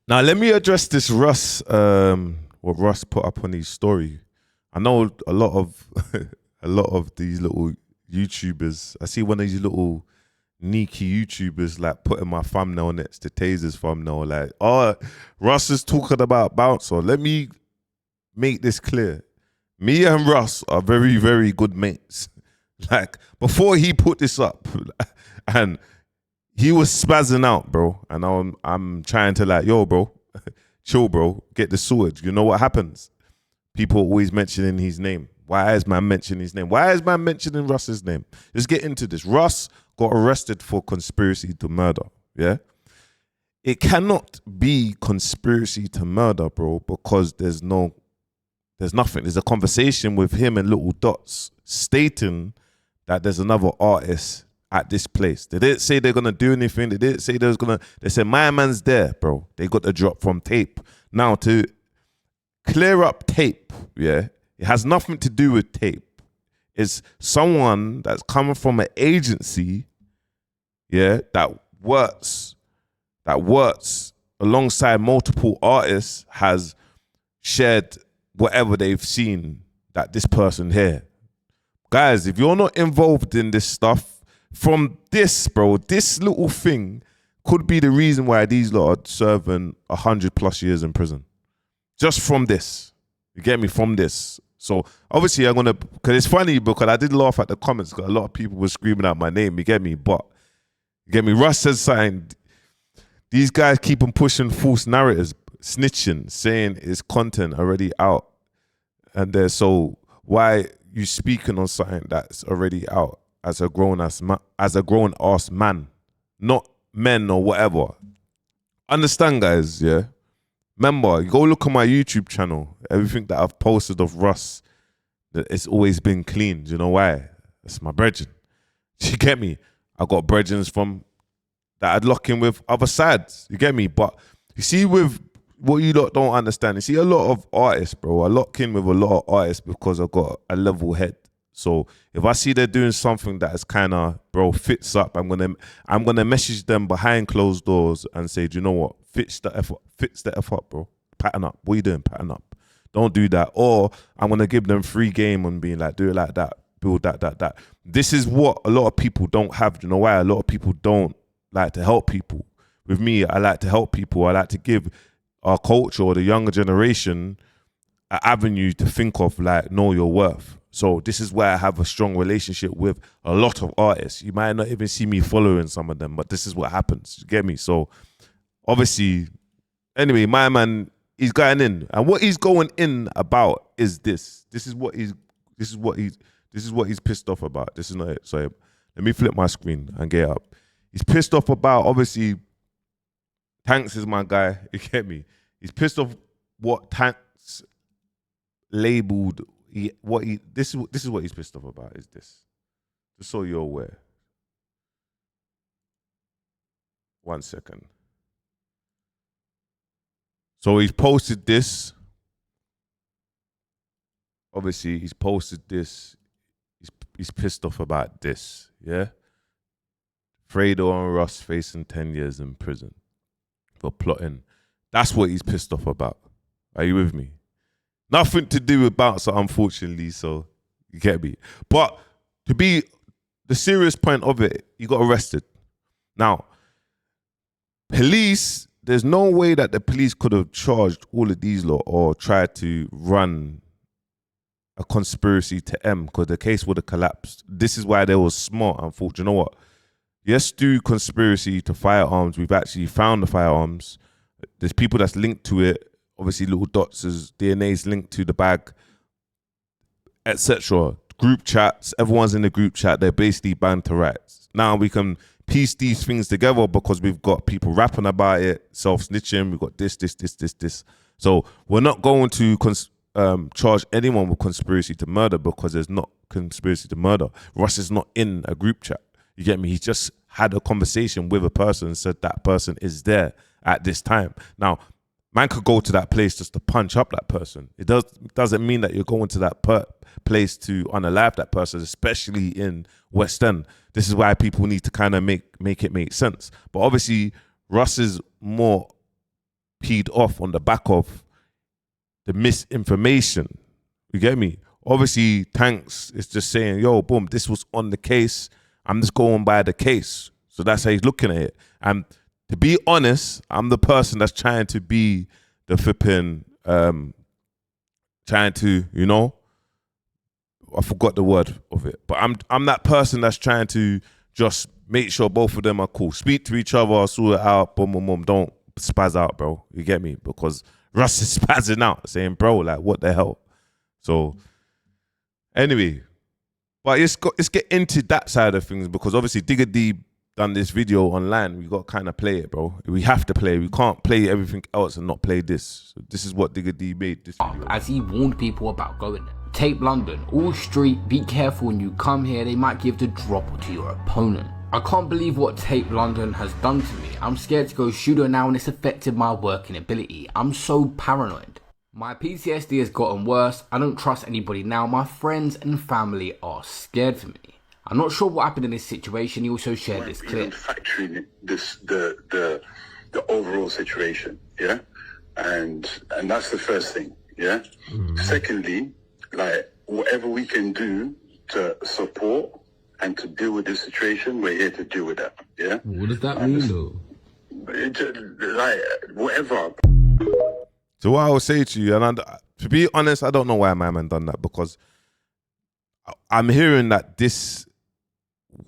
Now let me address this Russ. What Russ put up on his story. I know a lot of a lot of these little YouTubers. I see one of these little sneaky YouTubers like putting my thumbnail next to Taser's thumbnail. Like, oh, Russ is talking about bouncer. Let me make this clear. Me and Russ are very, very good mates. Like before he put this up, and he was spazzing out, bro. And I'm trying to like, yo, bro, chill, bro, get this sorted. You know what happens? People always mentioning his name. Why is man mentioning his name? Why is man mentioning Russ's name? Let's get into this. Russ got arrested for conspiracy to murder. Yeah. It cannot be conspiracy to murder, bro, because there's nothing. There's a conversation with him and Little Dots stating that there's another artist at this place. They didn't say they're gonna do anything. They didn't say they said my man's there, bro. They got the drop from tape. Now to clear up tape, yeah, it has nothing to do with tape. It's someone that's coming from an agency, yeah, that works alongside multiple artists, has shared whatever they've seen that this person here. Guys, if you're not involved in this stuff, from this, bro, this little thing could be the reason why these lot are serving 100+ years in prison. Just from this. You get me? From this. So obviously I'm gonna, because it's funny because I did laugh at the comments because a lot of people were screaming out my name, you get me? But you get me? Russ says something. These guys keep on pushing false narratives, snitching, saying it's content already out. And they're so, why you speaking on something that's already out as a grown ass man, not men or whatever. Understand, guys, yeah? Remember, you go look at my YouTube channel. Everything that I've posted of Russ, it's always been clean. Do you know why? That's my brethren. Do you get me? I got brethrens from that I'd lock in with other sides. You get me? But you see, with what you lot don't understand, you see a lot of artists, bro. I lock in with a lot of artists because I've got a level head. So if I see they're doing something that is kind of, bro, fits up, I'm gonna message them behind closed doors and say, do you know what? Fits the F up, bro. Pattern up. What are you doing? Pattern up. Don't do that. Or I'm gonna give them free game on being like, do it like that, build that. This is what a lot of people don't have. Do you know why? A lot of people don't like to help people. With me, I like to help people. I like to give our culture or the younger generation an avenue to think of, like, know your worth. So this is where I have a strong relationship with a lot of artists. You might not even see me following some of them, but this is what happens. You get me? So obviously, anyway, my man, he's going in. And what he's going in about is this. This is what he's pissed off about. This is not it. So let me flip my screen and get up. He's pissed off about, obviously, Tanks is my guy. You get me? He's pissed off what Tanks labeled. This is what he's pissed off about. Is this? Just so you're aware. 1 second. So he's posted this. Obviously, he's posted this. He's pissed off about this. Yeah. Fredo and Russ facing 10 years in prison for plotting. That's what he's pissed off about. Are you with me? Nothing to do with Bouncer, unfortunately, so you get me. But to be the serious point of it, he got arrested. Now, police, there's no way that the police could have charged all of these lot or tried to run a conspiracy to M, because the case would have collapsed. This is why they were smart and thought, you know what? Yes, do conspiracy to firearms. We've actually found the firearms. There's people that's linked to it. Obviously, Little Dots' DNA is linked to the bag, etc. Group chats, everyone's in the group chat. They're basically bound to rights. Now we can piece these things together because we've got people rapping about it, self-snitching. We've got this. So we're not going to charge anyone with conspiracy to murder because there's not conspiracy to murder. Russ is not in a group chat. You get me? He just had a conversation with a person and said that person is there at this time. Now, man could go to that place just to punch up that person. It doesn't mean that you're going to that place to unalive that person, especially in West End. This is why people need to kind of make it make sense. But obviously, Russ is more peed off on the back of the misinformation. You get me? Obviously, Tanks is just saying, yo, boom, this was on the case. I'm just going by the case. So that's how he's looking at it. And to be honest, I'm the person that's trying to be the flipping, trying to, you know, I forgot the word of it, but I'm that person that's trying to just make sure both of them are cool. Speak to each other, sort it out, boom, boom, boom. Don't spaz out, bro. You get me? Because Russ is spazzing out, saying, bro, like, what the hell? So, anyway, but let's get into that side of things, because obviously Digga D done this video online. We got to kind of play it, bro. We have to play. We can't play everything else and not play this. So this is what Digga D made this video. As he warned people about going there. Tape London, all street, be careful when you come here, they might give the dropper to your opponent. I can't believe what Tape London has done to me. I'm scared to go shooter now and it's affected my working ability. I'm so paranoid. My PTSD has gotten worse. I don't trust anybody now. My friends and family are scared for me. I'm not sure what happened in this situation. He also shared this clip. Factoring this the overall situation, yeah, and that's the first thing, yeah. Secondly, like, whatever we can do to support and to deal with this situation, we're here to deal with that, yeah. What does that mean, though? Like, whatever. So what I will say to you, and to be honest, I don't know why my man done that, because I'm hearing that this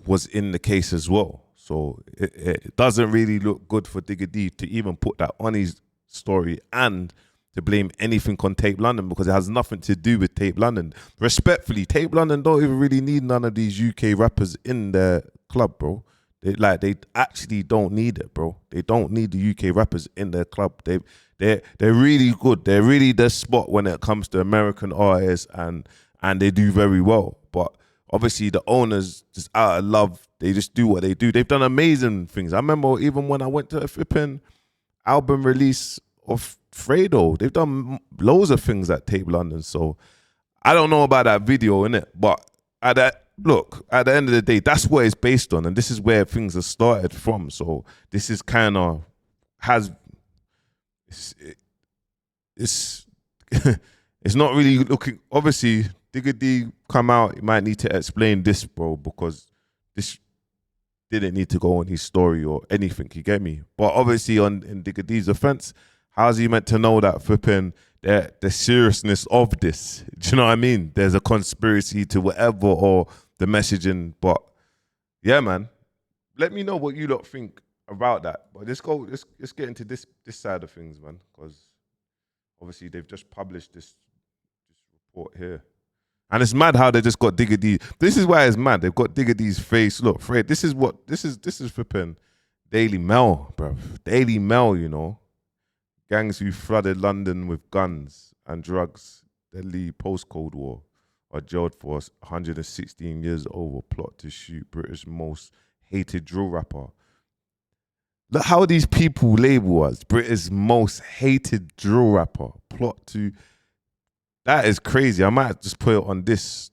was in the case as well. So it doesn't really look good for Digga D to even put that on his story and to blame anything on Tape London, because it has nothing to do with Tape London. Respectfully, Tape London don't even really need none of these UK rappers in their club, bro. They actually don't need it, bro. They don't need the UK rappers in their club. They're really good. They're really the spot when it comes to American artists, and they do very well. But obviously the owners, just out of love, they just do what they do. They've done amazing things. I remember even when I went to a flipping album release of Fredo, they've done loads of things at Tape London. So I don't know about that video, innit? But at the end of the day, that's what it's based on, and this is where things are started from. So this is kind of it's it's not really looking. Obviously, Digga D come out. He might need to explain this, bro, because this didn't need to go on his story or anything. You get me? But obviously, in Digga D's offense, how's he meant to know that flipping the seriousness of this? Do you know what I mean? There's a conspiracy to whatever, or the messaging. But yeah, man, let me know what you lot think about that. But let's get into this side of things, man, because obviously they've just published this report here. And it's mad how they just got Digga D. This is why it's mad. They've got Digga D's face. Look, Fred, this is flipping Daily Mail, bro. Daily Mail, you know. Gangs who flooded London with guns and drugs, deadly post-Cold War, are jailed for 116 years over plot to shoot British most hated drill rapper. Look how these people label us British most hated drill rapper. Plot to... That is crazy. I might just put it on this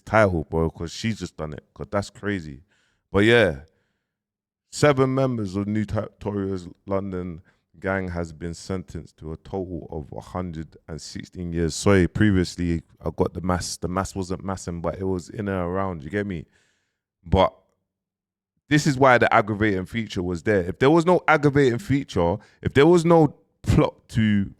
title, bro, because she's just done it, because that's crazy. But yeah, 7 members of Notorious London gang has been sentenced to a total of 116 years. Sorry, previously I got the mass. The mass wasn't massing, but it was in and around. You get me? But this is why the aggravating feature was there. If there was no aggravating feature, if there was no plot to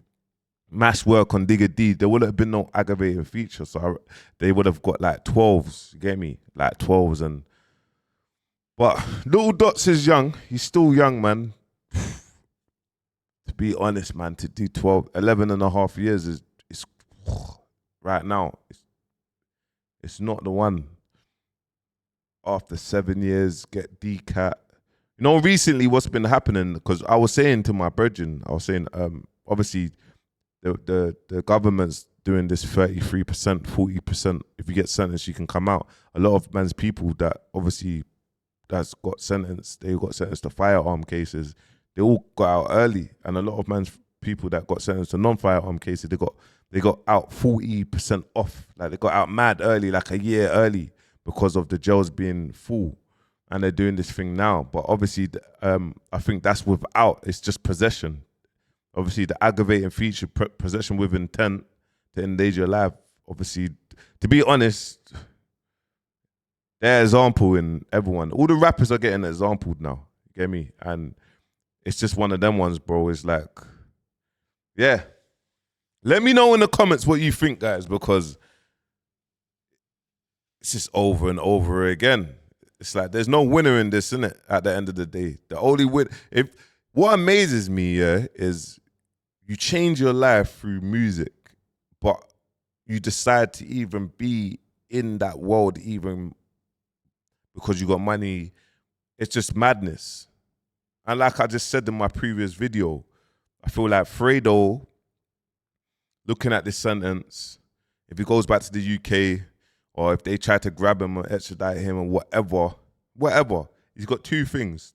mass work on Digga D, there would have been no aggravating feature. So they would have got like 12s. You get me? Like 12s. But Little Dots is young. He's still young, man. To be honest, man, to do 11 and a half years is right now. It's not the one. After 7 years, get DCAT. You know, recently what's been happening, because I was saying to my brethren, obviously the government's doing this 33%, 40%. If you get sentenced, you can come out. A lot of man's people that obviously that's got sentenced, they got sentenced to firearm cases, they all got out early. And a lot of man's people that got sentenced to non-firearm cases, they got out 40% off. Like they got out mad early, like a year early, because of the jails being full. And they're doing this thing now. But obviously, I think that's without, it's just possession. Obviously, the aggravating feature, possession with intent to endanger your life. Obviously, to be honest, they're example in everyone. All the rappers are getting exampled now. You get me? And it's just one of them ones, bro. It's like, yeah. Let me know in the comments what you think, guys, because it's just over and over again. It's like there's no winner in this, innit? At the end of the day, the only win. What amazes me, yeah, is you change your life through music, but you decide to even be in that world even because you got money. It's just madness. And like I just said in my previous video, I feel like Fredo, looking at this sentence, if he goes back to the UK or if they try to grab him or extradite him or whatever, he's got two things.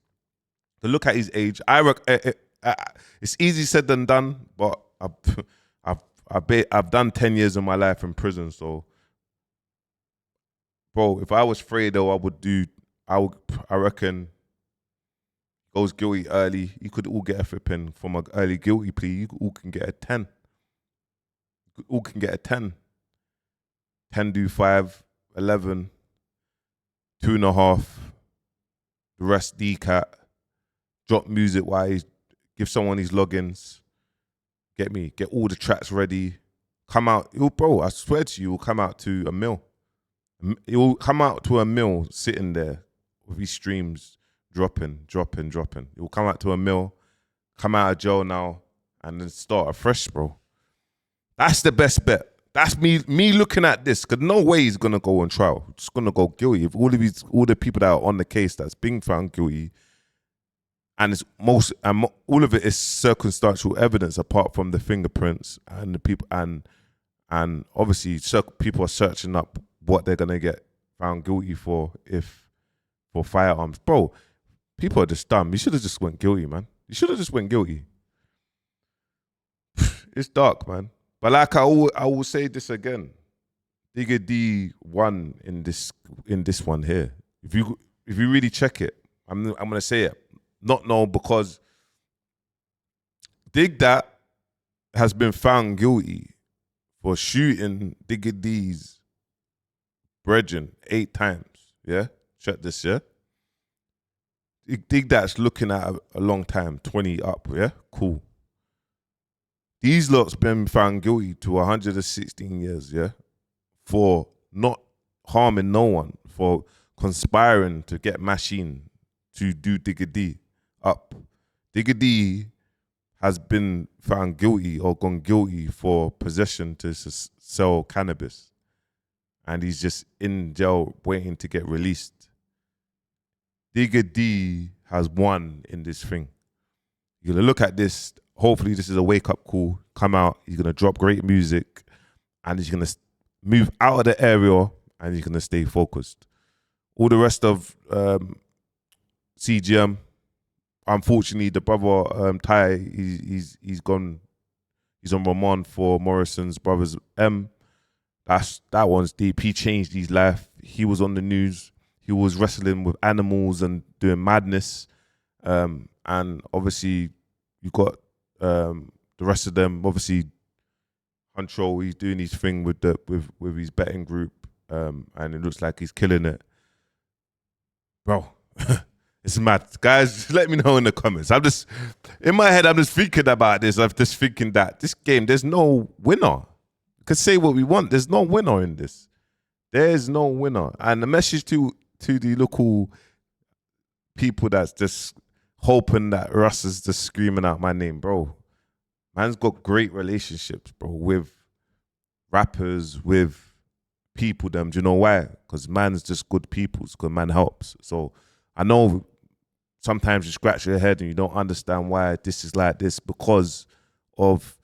To look at his age, it's easy said than done, but I've done 10 years of my life in prison. So, bro, if I was Fredo, I reckon goes guilty early. You could all get a flipping from an early guilty plea. You all can get a 10. All can get a 10. 10 do 5, 11, 2.5. The rest DCAT. Drop music wise. Give someone his logins. Get me. Get all the tracks ready. Come out. Bro, I swear to you, he'll come out to a mill. He'll come out to a mill sitting there with his streams dropping. He'll come out to a mill, come out of jail now, and then start afresh, bro. That's the best bet. That's me looking at this, because no way he's gonna go on trial. Just gonna go guilty. If all the people that are on the case that's being found guilty, and all of it is circumstantial evidence apart from the fingerprints and the people and obviously people are searching up what they're gonna get found guilty for firearms. Bro, people are just dumb. You should have just went guilty, man. You should have just went guilty. It's dark, man. But like I will say this again. Digga D won in this one here. If you really check it, I'm gonna say it. Not no, because Digga has been found guilty for shooting Digga D's brethren 8 times. Yeah? Check this, yeah? Digga's looking at a long time, 20 up, yeah? Cool. These lots been found guilty to 116 years, yeah? For not harming no one, for conspiring to get machine to do Digga D up. Digga D has been found guilty or gone guilty for possession to sell cannabis. And he's just in jail waiting to get released. Digga D has won in this thing. You're going to look at this. Hopefully this is a wake-up call. Come out. He's going to drop great music. And he's going to move out of the area. And he's going to stay focused. All the rest of CGM, unfortunately, the brother Ty, he's gone. He's on remand for Morrison's brothers M. That one's deep. He changed his life. He was on the news. He was wrestling with animals and doing madness. And obviously, you got the rest of them. Obviously, Huncho, he's doing his thing with his betting group, and it looks like he's killing it, bro. It's mad, guys. Let me know in the comments. In my head, I'm just thinking about this. I'm just thinking that this game, there's no winner. We could say what we want. There's no winner in this. There's no winner. And the message to the local people that's just hoping that Russ is just screaming out my name, bro. Man's got great relationships, bro, with rappers, with people. Do you know why? Because man's just good people. Because man helps. So I know sometimes you scratch your head and you don't understand why this is like this, because of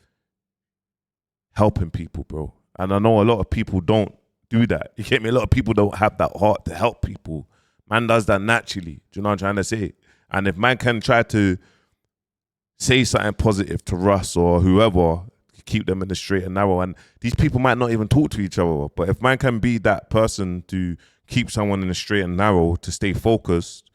helping people, bro. And I know a lot of people don't do that. You get me? A lot of people don't have that heart to help people. Man does that naturally. Do you know what I'm trying to say? And if man can try to say something positive to Russ or whoever, keep them in the straight and narrow. And these people might not even talk to each other. But if man can be that person to keep someone in the straight and narrow, to stay focused,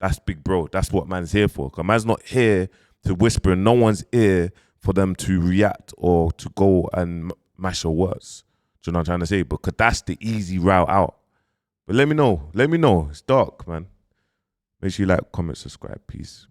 that's big, bro. That's what man's here for. Because man's not here to whisper in no one's ear for them to react or to go and mash your words. Do you know what I'm trying to say? Because that's the easy route out. But let me know. Let me know. It's dark, man. Make sure you like, comment, subscribe. Peace.